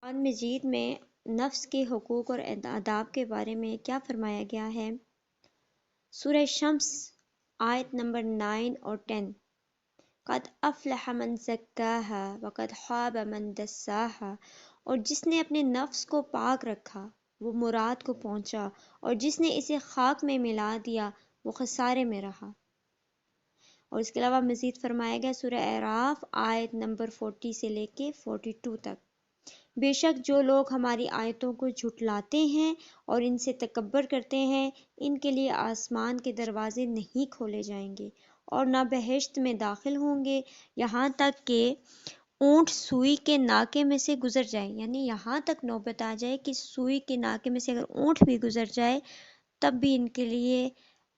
قرآن مجید میں نفس کے حقوق اور آداب کے بارے میں کیا فرمایا گیا ہے؟ سورہ شمس آیت نمبر 9 اور 10۔ قد افلح من زکاہا وقد خاب من دساہا، اور جس نے اپنے نفس کو پاک رکھا وہ مراد کو پہنچا، اور جس نے اسے خاک میں ملا دیا وہ خسارے میں رہا۔ اور اس کے علاوہ مزید فرمایا گیا سورہ اعراف آیت نمبر 40 سے لے کے 42 تک۔ بے شک جو لوگ ہماری آیتوں کو جھٹلاتے ہیں اور ان سے تکبر کرتے ہیں، ان کے لیے آسمان کے دروازے نہیں کھولے جائیں گے اور نہ بہشت میں داخل ہوں گے یہاں تک کہ اونٹ سوئی کے ناکے میں سے گزر جائے، یعنی یہاں تک نوبت آ جائے کہ سوئی کے ناکے میں سے اگر اونٹ بھی گزر جائے تب بھی ان کے لیے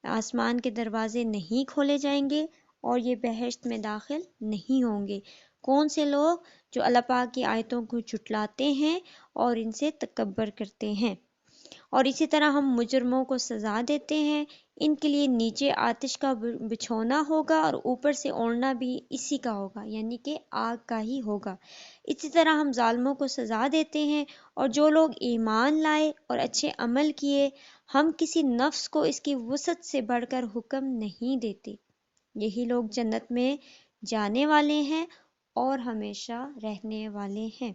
آسمان کے دروازے نہیں کھولے جائیں گے اور یہ بہشت میں داخل نہیں ہوں گے۔ کون سے لوگ؟ جو اللہ پاک کی آیتوں کو جھٹلاتے ہیں اور ان سے تکبر کرتے ہیں۔ اور اسی طرح ہم مجرموں کو سزا دیتے ہیں، ان کے لیے نیچے آتش کا بچھونا ہوگا اور اوپر سے اوڑھنا بھی اسی کا ہوگا، یعنی کہ آگ کا ہی ہوگا۔ اسی طرح ہم ظالموں کو سزا دیتے ہیں، اور جو لوگ ایمان لائے اور اچھے عمل کیے، ہم کسی نفس کو اس کی وسعت سے بڑھ کر حکم نہیں دیتے، یہی لوگ جنت میں جانے والے ہیں اور ہمیشہ رہنے والے ہیں۔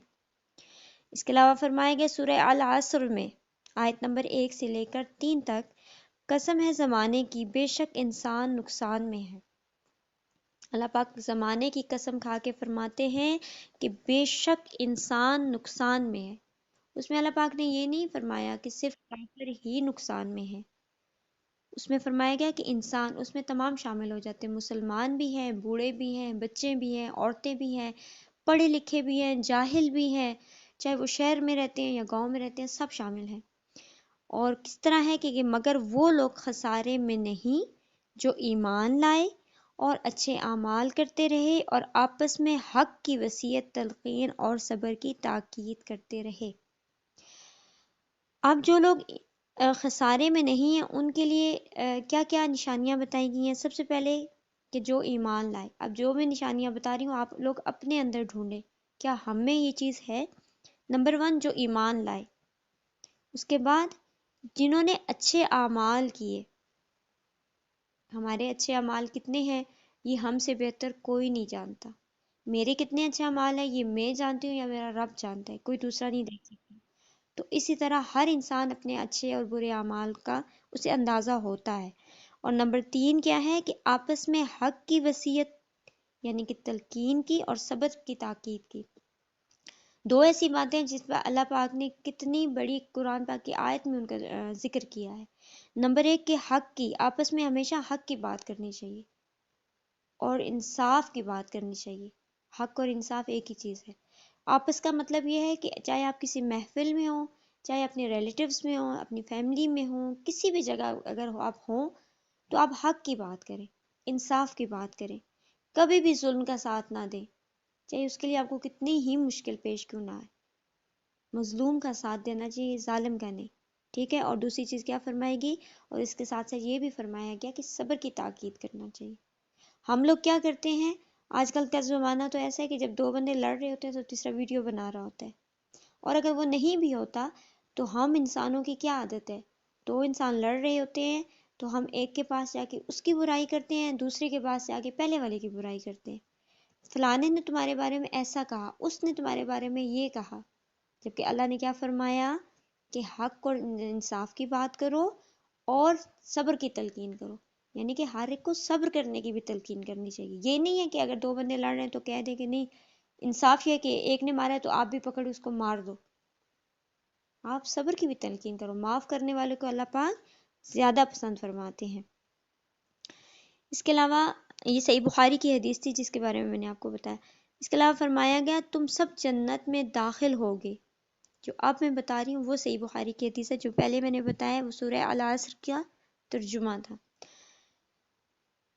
اس کے علاوہ فرمایا گیا سورہ العصر میں آیت نمبر 1 سے لے کر 3 تک، قسم ہے زمانے کی، بے شک انسان نقصان میں ہے۔ اللہ پاک زمانے کی قسم کھا کے فرماتے ہیں کہ بے شک انسان نقصان میں ہے۔ اس میں اللہ پاک نے یہ نہیں فرمایا کہ صرف کافر ہی نقصان میں ہے، اس میں فرمایا گیا کہ انسان، اس میں تمام شامل ہو جاتے ہیں، مسلمان بھی ہیں، بوڑھے بھی ہیں، بچے بھی ہیں، عورتیں بھی ہیں، پڑھے لکھے بھی ہیں، جاہل بھی ہیں، چاہے وہ شہر میں رہتے ہیں یا گاؤں میں رہتے ہیں، سب شامل ہیں۔ اور کس طرح ہے کہ مگر وہ لوگ خسارے میں نہیں جو ایمان لائے اور اچھے اعمال کرتے رہے اور آپس میں حق کی وصیت تلقین اور صبر کی تاکید کرتے رہے۔ اب جو لوگ خسارے میں نہیں ہیں ان کے لیے کیا کیا نشانیاں بتائی گئی ہیں؟ سب سے پہلے کہ جو ایمان لائے۔ اب جو میں نشانیاں بتا رہی ہوں آپ لوگ اپنے اندر ڈھونڈیں، کیا ہم میں یہ چیز ہے؟ نمبر 1 جو ایمان لائے، اس کے بعد جنہوں نے اچھے اعمال کیے۔ ہمارے اچھے اعمال کتنے ہیں یہ ہم سے بہتر کوئی نہیں جانتا، میرے کتنے اچھے اعمال ہیں یہ میں جانتی ہوں یا میرا رب جانتا ہے، کوئی دوسرا نہیں دیکھ سکتا۔ تو اسی طرح ہر انسان اپنے اچھے اور برے اعمال کا اسے اندازہ ہوتا ہے۔ اور نمبر 3 کیا ہے کہ آپس میں حق کی وصیت یعنی کہ تلقین کی اور صبر کی تاکید کی۔ دو ایسی باتیں جس پر اللہ پاک نے کتنی بڑی قرآن پاک کی آیت میں ان کا ذکر کیا ہے۔ نمبر 1 کہ حق کی، آپس میں ہمیشہ حق کی بات کرنی چاہیے اور انصاف کی بات کرنی چاہیے۔ حق اور انصاف ایک ہی چیز ہے۔ آپس کا مطلب یہ ہے کہ چاہے آپ کسی محفل میں ہوں، چاہے اپنے ریلیٹیوز میں ہوں، اپنی فیملی میں ہوں، کسی بھی جگہ اگر آپ ہوں تو آپ حق کی بات کریں، انصاف کی بات کریں، کبھی بھی ظلم کا ساتھ نہ دیں، چاہے اس کے لیے آپ کو کتنی ہی مشکل پیش کیوں نہ آئے۔ مظلوم کا ساتھ دینا چاہیے، ظالم کا نہیں، ٹھیک ہے؟ اور دوسری چیز کیا فرمائے گی؟ اور اس کے ساتھ ساتھ یہ بھی فرمایا گیا کہ صبر کی تاکید کرنا چاہیے۔ ہم لوگ کیا کرتے ہیں آج کل کا زمانہ تو ایسا ہے کہ جب 2 بندے لڑ رہے ہوتے ہیں تو تیسرا ویڈیو بنا رہا ہوتا ہے، اور اگر وہ نہیں بھی ہوتا تو ہم انسانوں کی کیا عادت ہے، 2 انسان لڑ رہے ہوتے ہیں تو ہم ایک کے پاس جا کے اس کی برائی کرتے ہیں، دوسرے کے پاس جا کے پہلے والے کی برائی کرتے ہیں، فلانے نے تمہارے بارے میں ایسا کہا، اس نے تمہارے بارے میں یہ کہا، جبکہ اللہ نے کیا فرمایا کہ حق اور انصاف کی بات کرو اور صبر کی تلقین کرو، یعنی کہ ہر ایک کو صبر کرنے کی بھی تلقین کرنی چاہیے۔ یہ نہیں ہے کہ اگر 2 بندے لڑ رہے ہیں تو کہہ دے کہ نہیں، انصاف یہ کہ ایک نے مارا ہے تو آپ بھی پکڑ اس کو مار دو۔ آپ صبر کی بھی تلقین کرو، معاف کرنے والے کو اللہ پاک زیادہ پسند فرماتے ہیں۔ اس کے علاوہ یہ صحیح بخاری کی حدیث تھی جس کے بارے میں نے آپ کو بتایا۔ اس کے علاوہ فرمایا گیا تم سب جنت میں داخل ہوگے۔ جو اب میں بتا رہی ہوں وہ صحیح بخاری کی حدیث ہے، جو پہلے میں نے بتایا وہ سورہ العصر کا ترجمہ تھا۔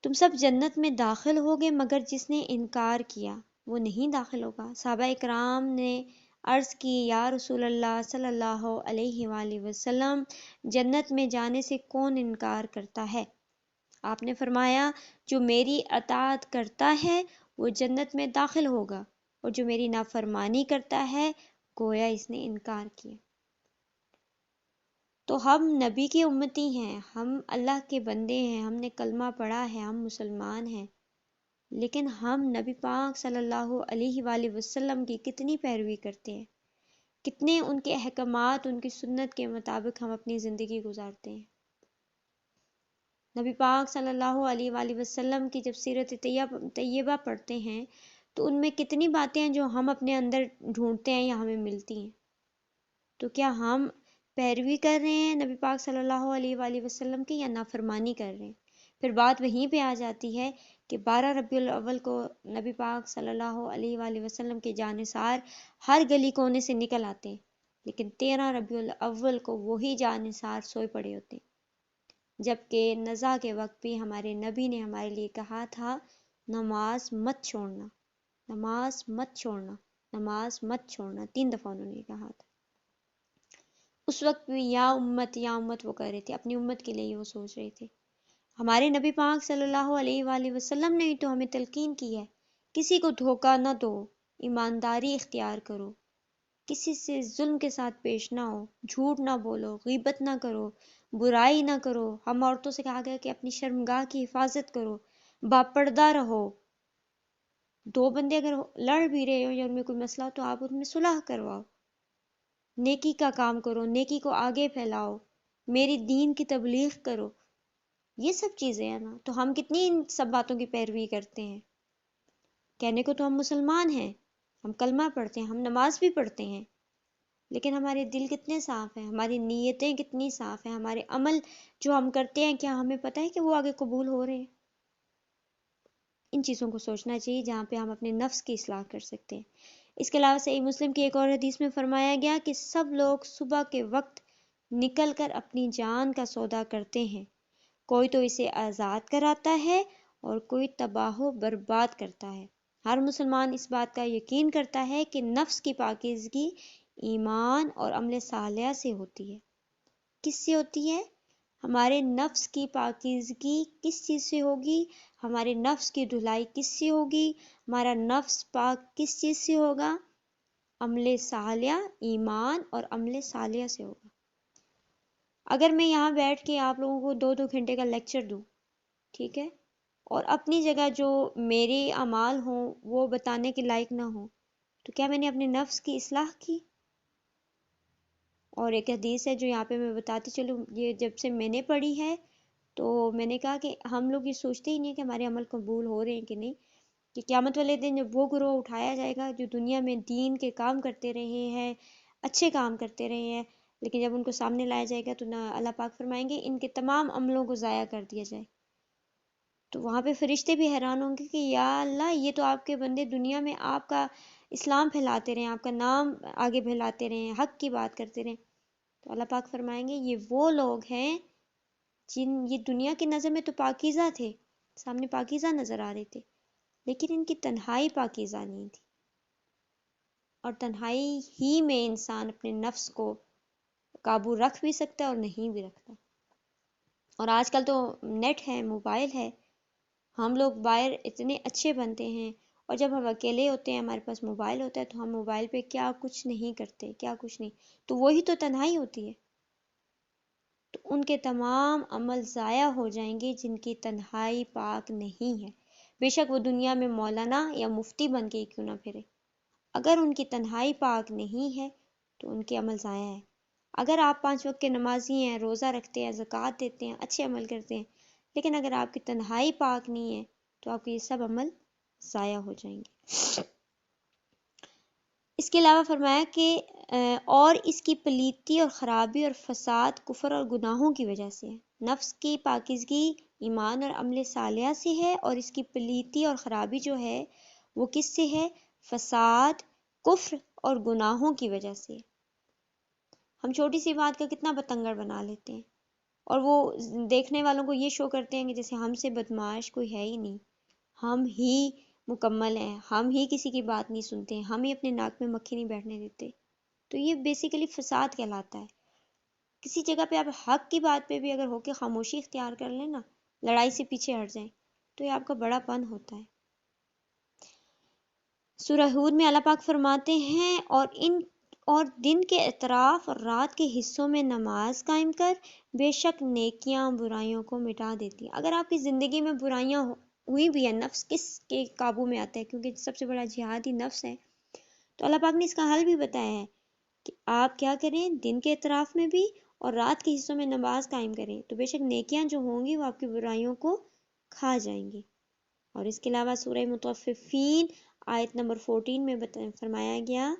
تم سب جنت میں داخل ہوگے مگر جس نے انکار کیا وہ نہیں داخل ہوگا۔ صحابہ اکرام نے عرض کی یا رسول اللہ صلی اللہ علیہ وآلہ وسلم، جنت میں جانے سے کون انکار کرتا ہے؟ آپ نے فرمایا جو میری اطاعت کرتا ہے وہ جنت میں داخل ہوگا، اور جو میری نافرمانی کرتا ہے گویا اس نے انکار کیا۔ تو ہم نبی کی امتی ہیں، ہم اللہ کے بندے ہیں، ہم نے کلمہ پڑھا ہے، ہم مسلمان ہیں، لیکن ہم نبی پاک صلی اللہ علیہ وآلہ وسلم کی کتنی پیروی کرتے ہیں، کتنے ان کے احکامات، ان کی سنت کے مطابق ہم اپنی زندگی گزارتے ہیں۔ نبی پاک صلی اللہ علیہ وآلہ وسلم کی جب سیرت طیبہ پڑھتے ہیں تو ان میں کتنی باتیں ہیں جو ہم اپنے اندر ڈھونڈتے ہیں یا ہمیں ملتی ہیں۔ تو کیا ہم پیروی کر رہے ہیں نبی پاک صلی اللہ علیہ وآلہ وسلم کی یا نافرمانی کر رہے ہیں؟ پھر بات وہیں پہ آ جاتی ہے کہ 12 ربیع الاول کو نبی پاک صلی اللہ علیہ وآلہ وسلم کے جانثار ہر گلی کونے سے نکل آتے ہیں، لیکن 13 ربیع الاول کو وہی جانثار سوئے پڑے ہوتے ہیں، جبکہ نزا کے وقت بھی ہمارے نبی نے ہمارے لیے کہا تھا نماز مت چھوڑنا، نماز مت چھوڑنا، نماز مت چھوڑنا، 3 دفعہ انہوں نے کہا تھا۔ اس وقت بھی یا امت وہ کہہ رہے تھے، اپنی امت کے لیے وہ سوچ رہے تھے۔ ہمارے نبی پاک صلی اللہ علیہ وآلہ وسلم نے تو ہمیں تلقین کی ہے، کسی کو دھوکہ نہ دو، ایمانداری اختیار کرو، کسی سے ظلم کے ساتھ پیش نہ ہو، جھوٹ نہ بولو، غیبت نہ کرو، برائی نہ کرو۔ ہم عورتوں سے کہا گیا کہ اپنی شرمگاہ کی حفاظت کرو، باپردہ رہو۔ 2 بندے اگر لڑ بھی رہے ہو یا ان میں کوئی مسئلہ ہو تو آپ ان میں صلح کرواؤ، نیکی کا کام کرو، نیکی کو آگے پھیلاؤ، میری دین کی تبلیغ کرو۔ یہ سب چیزیں ہیں نا، تو ہم کتنی ان سب باتوں کی پیروی کرتے ہیں۔ کہنے کو تو ہم مسلمان ہیں، ہم کلمہ پڑھتے ہیں، ہم نماز بھی پڑھتے ہیں، لیکن ہمارے دل کتنے صاف ہیں، ہماری نیتیں کتنی صاف ہیں، ہمارے عمل جو ہم کرتے ہیں کیا ہمیں پتہ ہے کہ وہ آگے قبول ہو رہے ہیں؟ ان چیزوں کو سوچنا چاہیے جہاں پہ ہم اپنے نفس کی اصلاح کر سکتے ہیں۔ اس کے علاوہ صحیح مسلم کی ایک اور حدیث میں فرمایا گیا کہ سب لوگ صبح کے وقت نکل کر اپنی جان کا سودا کرتے ہیں، کوئی تو اسے آزاد کراتا ہے اور کوئی تباہ و برباد کرتا ہے۔ ہر مسلمان اس بات کا یقین کرتا ہے کہ نفس کی پاکیزگی ایمان اور عمل صالحہ سے ہوتی ہے۔ کس سے ہوتی ہے؟ ہمارے نفس کی پاکیزگی کس چیز سے ہوگی؟ ہمارے نفس کی دھلائی کس سے ہوگی؟ ہمارا نفس پاک کس چیز سے ہوگا؟ عمل صالحہ، ایمان اور عمل صالحہ سے ہوگا۔ اگر میں یہاں بیٹھ کے آپ لوگوں کو 2 گھنٹے کا لیکچر دوں، ٹھیک ہے، اور اپنی جگہ جو میرے اعمال ہوں وہ بتانے کے لائق نہ ہوں، تو کیا میں نے اپنے نفس کی اصلاح کی؟ اور ایک حدیث ہے جو یہاں پہ میں بتاتی چلوں، یہ جب سے میں نے پڑھی ہے تو میں نے کہا کہ ہم لوگ یہ سوچتے ہی نہیں کہ ہمارے عمل قبول ہو رہے ہیں کہ نہیں، کہ قیامت والے دن جب وہ گروہ اٹھایا جائے گا جو دنیا میں دین کے کام کرتے رہے ہیں، اچھے کام کرتے رہے ہیں، لیکن جب ان کو سامنے لایا جائے گا تو نہ اللہ پاک فرمائیں گے ان کے تمام عملوں کو ضائع کر دیا جائے۔ تو وہاں پہ فرشتے بھی حیران ہوں گے کہ یا اللہ، یہ تو آپ کے بندے دنیا میں آپ کا اسلام پھیلاتے رہے ہیں، آپ کا نام آگے پھیلاتے رہے ہیں، حق کی بات کرتے رہے ہیں۔ تو اللہ پاک فرمائیں گے یہ وہ لوگ ہیں جن یہ دنیا کی نظر میں تو پاکیزہ تھے، سامنے پاکیزہ نظر آ رہے تھے، لیکن ان کی تنہائی پاکیزہ نہیں تھی۔ اور تنہائی ہی میں انسان اپنے نفس کو قابو رکھ بھی سکتا ہے اور نہیں بھی رکھتا۔ اور آج کل تو نیٹ ہے، موبائل ہے، ہم لوگ باہر اتنے اچھے بنتے ہیں، اور جب ہم اکیلے ہوتے ہیں ہمارے پاس موبائل ہوتا ہے تو ہم موبائل پہ کیا کچھ نہیں کرتے، کیا کچھ نہیں، تو وہی تو تنہائی ہوتی ہے۔ تو ان کے تمام عمل ضائع ہو جائیں گے جن کی تنہائی پاک نہیں ہے، بے شک وہ دنیا میں مولانا یا مفتی بن کے کیوں نہ پھرے، اگر ان کی تنہائی پاک نہیں ہے تو ان کے عمل ضائع ہے۔ اگر آپ 5 وقت کے نمازی ہیں، روزہ رکھتے ہیں، زکوٰۃ دیتے ہیں، اچھے عمل کرتے ہیں، لیکن اگر آپ کی تنہائی پاک نہیں ہے تو آپ کے یہ سب عمل ضائع ہو جائیں گے۔ اس کے علاوہ فرمایا کہ اور اس کی پلیتی اور خرابی اور فساد کفر اور گناہوں کی وجہ سے ہے۔ نفس کی پاکیزگی ایمان اور عمل صالحہ سے ہے، اور اس کی پلیتی اور خرابی جو ہے وہ کس سے ہے؟ فساد، کفر اور گناہوں کی وجہ سے۔ ہم چھوٹی سی بات کا کتنا بتنگڑ بنا لیتے ہیں، اور وہ دیکھنے والوں کو یہ شو کرتے ہیں کہ جیسے ہم سے بدمعاش کوئی ہے ہی نہیں، ہم ہی مکمل ہیں، ہم ہی کسی کی بات نہیں سنتے ہیں، ہم ہی اپنے ناک میں مکھی نہیں بیٹھنے دیتے۔ تو یہ بیسیکلی فساد کہلاتا ہے۔ کسی جگہ پہ آپ حق کی بات پہ بھی اگر ہو کے خاموشی اختیار کر لیں نا، لڑائی سے پیچھے ہٹ جائیں، تو یہ آپ کا بڑا پن ہوتا ہے۔ سورہ ہود میں اللہ پاک فرماتے ہیں اور دن کے اطراف اور رات کے حصوں میں نماز قائم کر، بے شک نیکیاں برائیوں کو مٹا دیتی ہیں۔ اگر آپ کی زندگی میں برائیاں ہوئی بھی ہیں، نفس کس کے قابو میں آتا ہے؟ کیونکہ سب سے بڑا جہاد ہی نفس ہے، تو اللہ پاک نے اس کا حل بھی بتایا ہے کہ آپ کیا کریں، دن کے اطراف میں بھی اور رات کے حصوں میں نماز قائم کریں، تو بے شک نیکیاں جو ہوں گی وہ آپ کی برائیوں کو کھا جائیں گی۔ اور اس کے علاوہ سورہ مطففین آیت نمبر 14 میں فرمایا گیا،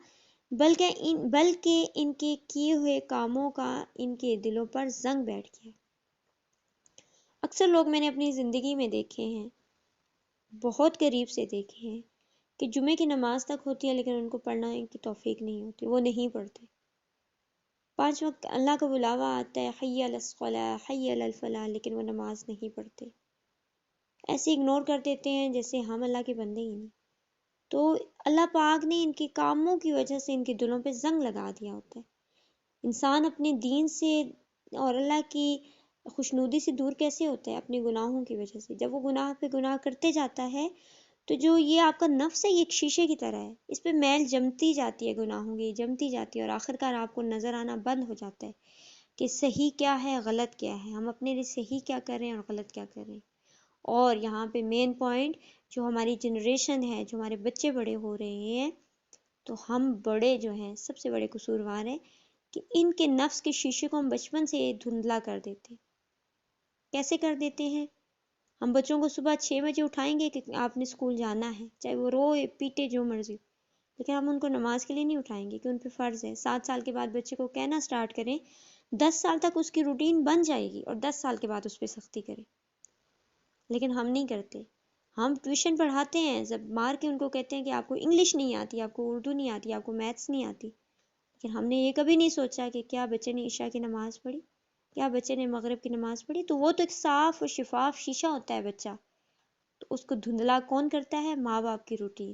بلکہ ان کے کیے ہوئے کاموں کا ان کے دلوں پر زنگ بیٹھ گیا۔ اکثر لوگ میں نے اپنی زندگی میں دیکھے ہیں، بہت قریب سے دیکھے ہیں، کہ جمعے کی نماز تک ہوتی ہے لیکن ان کو پڑھنے کی توفیق نہیں ہوتی، وہ نہیں پڑھتے۔ 5 وقت اللہ کا بلاوا آتا ہے، حی علی الصلاۃ حی علی الفلاح، لیکن وہ نماز نہیں پڑھتے، ایسے اگنور کر دیتے ہیں جیسے ہم اللہ کے بندے ہی نہیں۔ تو اللہ پاک نے ان کے کاموں کی وجہ سے ان کے دلوں پہ زنگ لگا دیا ہوتا ہے۔ انسان اپنے دین سے اور اللہ کی خوشنودی سے دور کیسے ہوتا ہے؟ اپنے گناہوں کی وجہ سے۔ جب وہ گناہ پہ گناہ کرتے جاتا ہے تو جو یہ آپ کا نفس ہے، یہ ایک شیشے کی طرح ہے، اس پہ میل جمتی جاتی ہے، گناہوں کی جمتی جاتی ہے، اور آخر کار آپ کو نظر آنا بند ہو جاتا ہے کہ صحیح کیا ہے، غلط کیا ہے، ہم اپنے لیے صحیح کیا کر رہے ہیں اور غلط کیا کر رہے ہیں۔ اور یہاں پہ مین پوائنٹ، جو ہماری جنریشن ہے، جو ہمارے بچے بڑے ہو رہے ہیں، تو ہم بڑے جو ہیں سب سے بڑے قصوروار ہیں کہ ان کے نفس کے شیشے کو ہم بچپن سے دھندلا کر دیتے ہیں۔ کیسے کر دیتے ہیں؟ ہم بچوں کو صبح 6 بجے اٹھائیں گے کہ آپ نے اسکول جانا ہے، چاہے وہ روئے پیٹے جو مرضی، لیکن ہم ان کو نماز کے لیے نہیں اٹھائیں گے کہ ان پہ فرض ہے۔ 7 سال کے بعد بچے کو کہنا سٹارٹ کریں، 10 سال تک اس کی روٹین بن جائے گی، اور 10 سال کے بعد اس پہ سختی کریں، لیکن ہم نہیں کرتے۔ ہم ٹیوشن پڑھاتے ہیں، جب مار کے ان کو کہتے ہیں کہ آپ کو انگلش نہیں آتی، آپ کو اردو نہیں آتی، آپ کو میتھس نہیں آتی، لیکن ہم نے یہ کبھی نہیں سوچا کہ کیا بچے نے عشاء کی نماز پڑھی، کیا بچے نے مغرب کی نماز پڑھی؟ تو وہ تو ایک صاف اور شفاف شیشہ ہوتا ہے بچہ، تو اس کو دھندلا کون کرتا ہے؟ ماں باپ کی روٹین،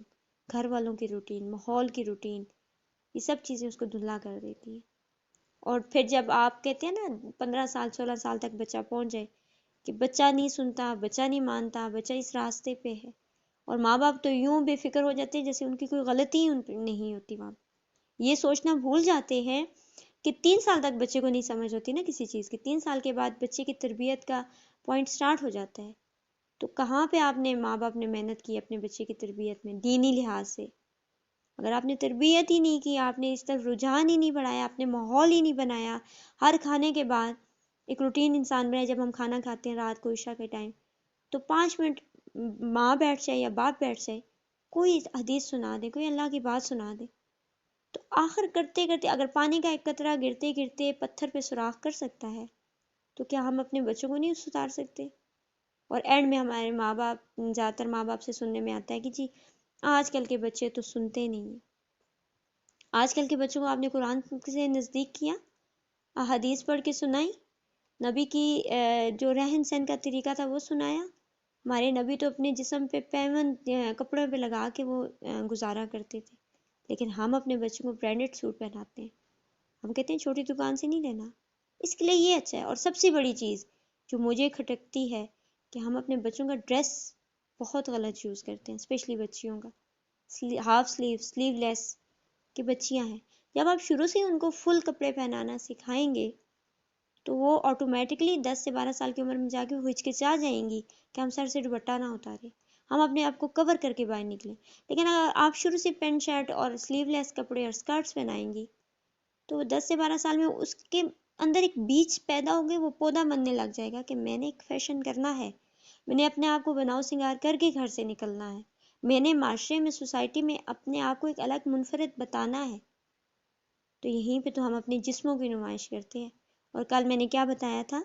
گھر والوں کی روٹین، ماحول کی روٹین، یہ سب چیزیں اس کو دھندلا کر دیتی ہیں۔ اور پھر جب آپ کہتے ہیں نا 15 سال 16 سال تک بچہ پہنچ جائے کہ بچہ نہیں سنتا، بچہ نہیں مانتا، بچہ اس راستے پہ ہے، اور ماں باپ تو یوں بے فکر ہو جاتے ہیں جیسے ان کی کوئی غلطی ہی ان پہ نہیں ہوتی۔ وہاں یہ سوچنا بھول جاتے ہیں کہ 3 سال تک بچے کو نہیں سمجھ ہوتی نا کسی چیز کی، 3 سال کے بعد بچے کی تربیت کا پوائنٹ سٹارٹ ہو جاتا ہے۔ تو کہاں پہ آپ نے ماں باپ نے محنت کی اپنے بچے کی تربیت میں دینی لحاظ سے؟ اگر آپ نے تربیت ہی نہیں کی، آپ نے اس طرف رجحان ہی نہیں بڑھایا، آپ نے ماحول ہی نہیں بنایا، ہر کھانے کے بعد ایک روٹین انسان بنائے، جب ہم کھانا کھاتے ہیں رات کو عشاء کے ٹائم، تو 5 منٹ ماں بیٹھ جائے یا باپ بیٹھ جائے، کوئی حدیث سنا دے، کوئی اللہ کی بات سنا دے، تو آخر کرتے کرتے اگر پانی کا ایک قطرہ گرتے گرتے پتھر پہ سوراخ کر سکتا ہے، تو کیا ہم اپنے بچوں کو نہیں اتار سکتے؟ اور اینڈ میں ہمارے ماں باپ، زیادہ تر ماں باپ سے سننے میں آتا ہے کہ جی آج کل کے بچے تو سنتے نہیں ہیں۔ آج کل کے بچوں کو آپ نے قرآن سے نزدیک کیا، حدیث پڑھ کے سنائی، نبی کی جو رہن سہن کا طریقہ تھا وہ سنایا؟ ہمارے نبی تو اپنے جسم پہ پیوند کپڑوں پہ لگا کے وہ گزارا کرتے تھے، لیکن ہم اپنے بچوں کو برانڈڈ سوٹ پہناتے ہیں، ہم کہتے ہیں چھوٹی دکان سے نہیں لینا۔ اس کے لیے یہ اچھا ہے۔ اور سب سے بڑی چیز جو مجھے کھٹکتی ہے کہ ہم اپنے بچوں کا ڈریس بہت غلط یوز کرتے ہیں، اسپیشلی بچیوں کا، ہاف سلیو، سلیو لیس کہ بچیاں ہیں۔ جب آپ شروع سے ان کو فل کپڑے پہنانا سکھائیں گے تو وہ آٹومیٹکلی 10 سے 12 سال کی عمر میں جا کے وہ ہچکچا جائیں گی کہ ہم سر سے دوپٹہ نہ اتاریں، ہم اپنے آپ کو کور کر کے باہر نکلیں۔ لیکن اگر آپ شروع سے پینٹ شرٹ اور سلیو لیس کپڑے اور اسکرٹس پہنائیں گی تو 10 سے 12 سال میں اس کے اندر ایک بیج پیدا ہوگی، وہ پودا بننے لگ جائے گا کہ میں نے ایک فیشن کرنا ہے، میں نے اپنے آپ کو بناؤ سنگار کر کے گھر سے نکلنا ہے، میں نے معاشرے میں، سوسائٹی میں اپنے آپ کو ایک الگ منفرد بتانا ہے۔ تو یہیں پہ تو ہم اپنے جسموں کی نمائش کرتے ہیں۔ اور کل میں نے کیا بتایا تھا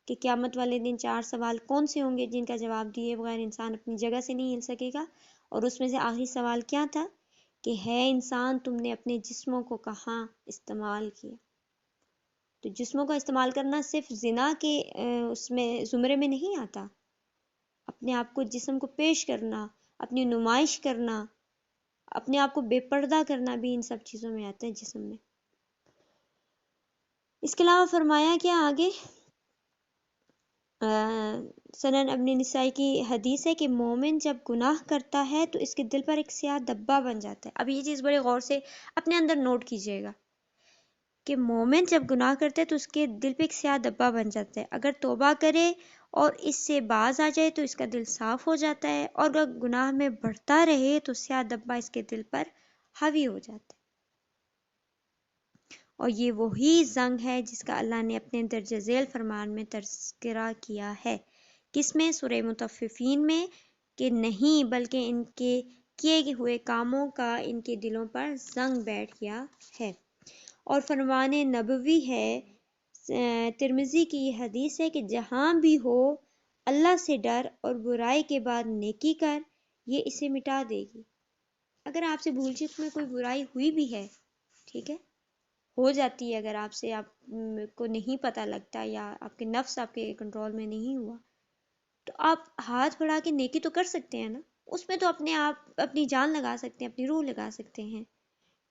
کہ قیامت والے دن 4 سوال کون سے ہوں گے جن کا جواب دیے بغیر انسان اپنی جگہ سے نہیں ہل سکے گا، اور اس میں سے آخری سوال کیا تھا کہ ہے انسان تم نے اپنے جسموں کو کہاں استعمال کیا؟ تو جسموں کا استعمال کرنا صرف زنا کے اس میں زمرے میں نہیں آتا، اپنے آپ کو جسم کو پیش کرنا، اپنی نمائش کرنا، اپنے آپ کو بے پردہ کرنا بھی ان سب چیزوں میں آتا ہے جسم میں۔ اس کے علاوہ فرمایا کیا آگے، سنن ابن نسائی کی حدیث ہے کہ مومن جب گناہ کرتا ہے تو اس کے دل پر ایک سیاہ دبا بن جاتا ہے۔ اب یہ چیز بڑے غور سے اپنے اندر نوٹ کیجئے گا کہ مومن جب گناہ کرتا ہے تو اس کے دل پہ ایک سیاہ دبا بن جاتا ہے. اگر توبہ کرے اور اس سے باز آ جائے تو اس کا دل صاف ہو جاتا ہے، اور اگر گناہ میں بڑھتا رہے تو سیاہ دبا اس کے دل پر حاوی ہو جاتا ہے. اور یہ وہی زنگ ہے جس کا اللہ نے اپنے درجہ ذیل فرمان میں تذکرہ کیا ہے. کس میں؟ سورہ مطففین میں، کہ نہیں بلکہ ان کے کیے ہوئے کاموں کا ان کے دلوں پر زنگ بیٹھ گیا ہے. اور فرمان نبوی ہے، ترمذی کی یہ حدیث ہے کہ جہاں بھی ہو اللہ سے ڈر اور برائی کے بعد نیکی کر، یہ اسے مٹا دے گی. اگر آپ سے بھول چوک میں کوئی برائی ہوئی بھی ہے، ٹھیک ہے، ہو جاتی ہے، اگر آپ سے آپ کو نہیں پتہ لگتا یا آپ کے نفس آپ کے کنٹرول میں نہیں ہوا، تو آپ ہاتھ بڑھا کے نیکی تو کر سکتے ہیں نا. اس میں تو اپنے آپ اپنی جان لگا سکتے ہیں، اپنی روح لگا سکتے ہیں.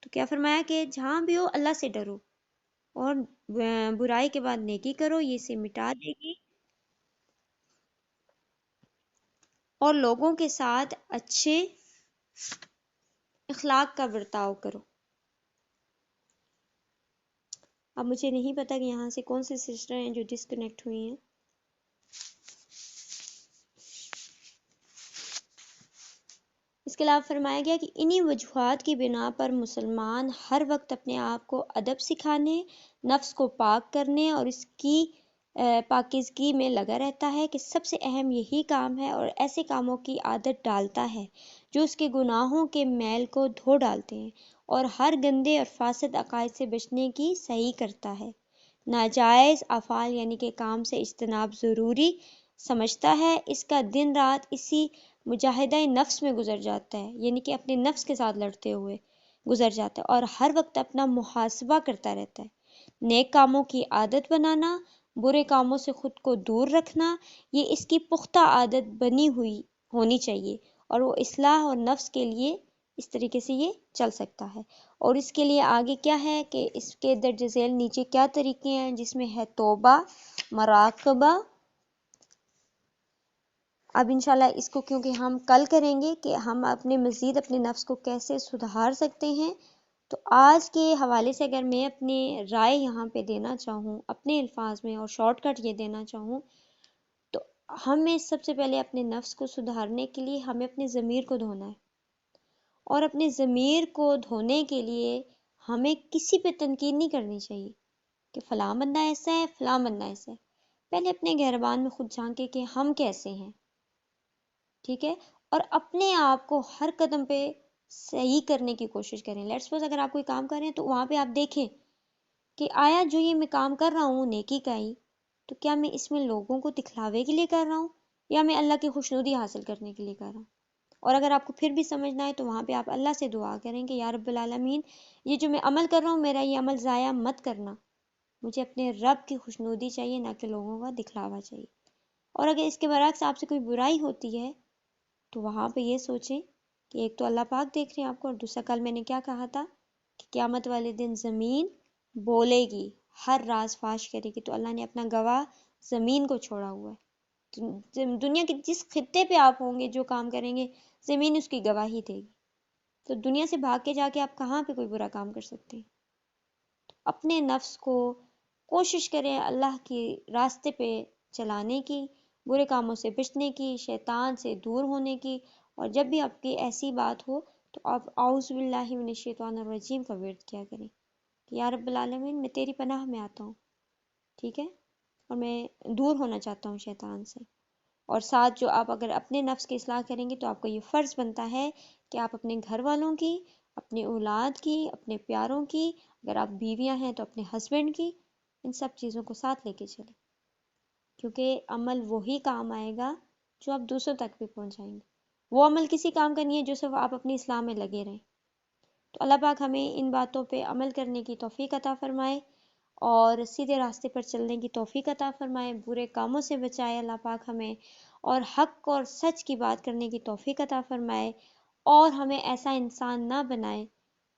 تو کیا فرمایا کہ جہاں بھی ہو اللہ سے ڈرو اور برائی کے بعد نیکی کرو، یہ اسے مٹا دے گی. اور لوگوں کے ساتھ اچھے اخلاق کا برتاؤ کرو. اب مجھے نہیں پتا کہ یہاں سے کون سے سسٹر ہیں جو ڈسکنیکٹ ہوئی ہیں. اس کے علاوہ فرمایا گیا کہ انہی وجوہات کی بنا پر مسلمان ہر وقت اپنے آپ کو ادب سکھانے، نفس کو پاک کرنے اور اس کی پاکیزگی میں لگا رہتا ہے، کہ سب سے اہم یہی کام ہے، اور ایسے کاموں کی عادت ڈالتا ہے جو اس کے گناہوں کے میل کو دھو ڈالتے ہیں اور ہر گندے اور فاسد عقائد سے بچنے کی صحیح کرتا ہے. ناجائز افعال یعنی کہ کام سے اجتناب ضروری سمجھتا ہے. اس کا دن رات اسی مجاہدہ نفس میں گزر جاتا ہے، یعنی کہ اپنے نفس کے ساتھ لڑتے ہوئے گزر جاتا ہے، اور ہر وقت اپنا محاسبہ کرتا رہتا ہے. نیک کاموں کی عادت بنانا، برے کاموں سے خود کو دور رکھنا، یہ اس کی پختہ عادت بنی ہوئی ہونی چاہیے، اور وہ اصلاح اور نفس کے لیے اس طریقے سے یہ چل سکتا ہے. اور اس کے لیے آگے کیا ہے کہ اس کے درج ذیل نیچے کیا طریقے ہیں، جس میں ہے توبہ، مراقبہ. اب انشاءاللہ اس کو کیونکہ ہم کل کریں گے کہ ہم اپنے مزید اپنے نفس کو کیسے سدھار سکتے ہیں، تو آج کے حوالے سے اگر میں اپنی رائے یہاں پہ دینا چاہوں اپنے الفاظ میں، اور شارٹ کٹ یہ دینا چاہوں، تو ہمیں سب سے پہلے اپنے نفس کو سدھارنے کے لیے ہمیں اپنے ضمیر کو دھونا ہے. اور اپنے ضمیر کو دھونے کے لیے ہمیں کسی پہ تنقید نہیں کرنی چاہیے کہ فلاں بندہ ایسا ہے، فلاں بندہ ایسا ہے. پہلے اپنے گہربان میں خود جھانکے کہ ہم کیسے ہیں، ٹھیک ہے، اور اپنے آپ کو ہر قدم پہ صحیح کرنے کی کوشش کریں. لیٹس سپوز اگر آپ کوئی کام کر رہے ہیں تو وہاں پہ آپ دیکھیں کہ آیا جو یہ میں کام کر رہا ہوں نیکی کا ہی، تو کیا میں اس میں لوگوں کو دکھلاوے کے لیے کر رہا ہوں یا میں اللہ کی خوشنودی حاصل کرنے کے لیے کر رہا ہوں. اور اگر آپ کو پھر بھی سمجھنا ہے تو وہاں پہ آپ اللہ سے دعا کریں کہ یا رب العالمین، یہ جو میں عمل کر رہا ہوں میرا یہ عمل ضائع مت کرنا، مجھے اپنے رب کی خوشنودی چاہیے، نہ کہ لوگوں کا دکھلاوا چاہیے. اور اگر اس کے برعکس آپ سے کوئی برائی ہوتی ہے تو وہاں پہ یہ سوچیں کہ ایک تو اللہ پاک دیکھ رہے ہیں آپ کو، اور دوسرا کل میں نے کیا کہا تھا کہ قیامت والے دن زمین بولے گی، ہر راز فاش کرے گی. تو اللہ نے اپنا گواہ زمین کو چھوڑا ہوا ہے. دنیا کے جس خطے پہ آپ ہوں گے جو کام کریں گے زمین اس کی گواہی دے گی. تو دنیا سے بھاگ کے جا کے آپ کہاں پہ کوئی برا کام کر سکتے ہیں. اپنے نفس کو کوشش کریں اللہ کی راستے پہ چلانے کی، برے کاموں سے بچنے کی، شیطان سے دور ہونے کی. اور جب بھی آپ کی ایسی بات ہو تو آپ اعوذ باللہ من الشیطان الرجیم کا ورد کیا کریں کہ یا رب العالمین میں تیری پناہ میں آتا ہوں، ٹھیک ہے، اور میں دور ہونا چاہتا ہوں شیطان سے. اور ساتھ جو آپ اگر اپنے نفس کی اصلاح کریں گے تو آپ کو یہ فرض بنتا ہے کہ آپ اپنے گھر والوں کی، اپنے اولاد کی، اپنے پیاروں کی، اگر آپ بیویاں ہیں تو اپنے ہسبینڈ کی، ان سب چیزوں کو ساتھ لے کے چلیں، کیونکہ عمل وہی کام آئے گا جو آپ دوسروں تک بھی پہنچائیں گے. وہ عمل کسی کام کا نہیں ہے جو صرف آپ اپنی اصلاح میں لگے رہیں. تو اللہ پاک ہمیں ان باتوں پہ عمل کرنے کی توفیق عطا فرمائے اور سیدھے راستے پر چلنے کی توفیق عطا فرمائے، برے کاموں سے بچائے اللہ پاک ہمیں، اور حق اور سچ کی بات کرنے کی توفیق عطا فرمائے، اور ہمیں ایسا انسان نہ بنائے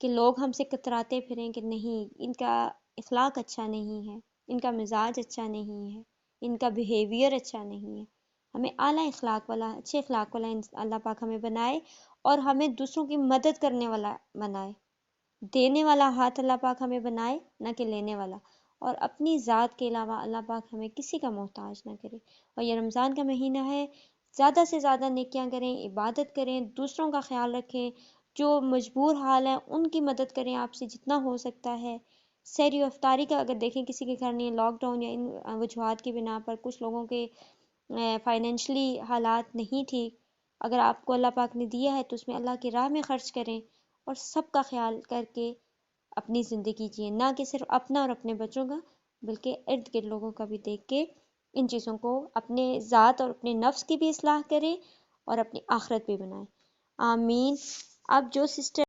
کہ لوگ ہم سے کتراتے پھریں کہ نہیں ان کا اخلاق اچھا نہیں ہے، ان کا مزاج اچھا نہیں ہے، ان کا بیہیویئر اچھا نہیں ہے. ہمیں اعلیٰ اخلاق والا، اچھے اخلاق والا اللہ پاک ہمیں بنائے، اور ہمیں دوسروں کی مدد کرنے والا بنائے. دینے والا ہاتھ اللہ پاک ہمیں بنائے، نہ کہ لینے والا، اور اپنی ذات کے علاوہ اللہ پاک ہمیں کسی کا محتاج نہ کرے۔ اور یہ رمضان کا مہینہ ہے، زیادہ سے زیادہ نیکیاں کریں، عبادت کریں، دوسروں کا خیال رکھیں، جو مجبور حال ہیں ان کی مدد کریں آپ سے جتنا ہو سکتا ہے۔ سحری و افطاری کا اگر دیکھیں کسی کے گھر نہیں، لاک ڈاؤن یا ان وجوہات کی بنا پر کچھ لوگوں کے فائنینشلی حالات نہیں ٹھیک، اگر آپ کو اللہ پاک نے دیا ہے تو اس میں اللہ کی راہ میں خرچ کریں، اور سب کا خیال کر کے اپنی زندگی جئیں، نہ کہ صرف اپنا اور اپنے بچوں کا، بلکہ ارد گرد لوگوں کا بھی دیکھ کے ان چیزوں کو اپنے ذات اور اپنے نفس کی بھی اصلاح کریں اور اپنی آخرت بھی بنائیں۔ آمین۔ اب جو سسٹر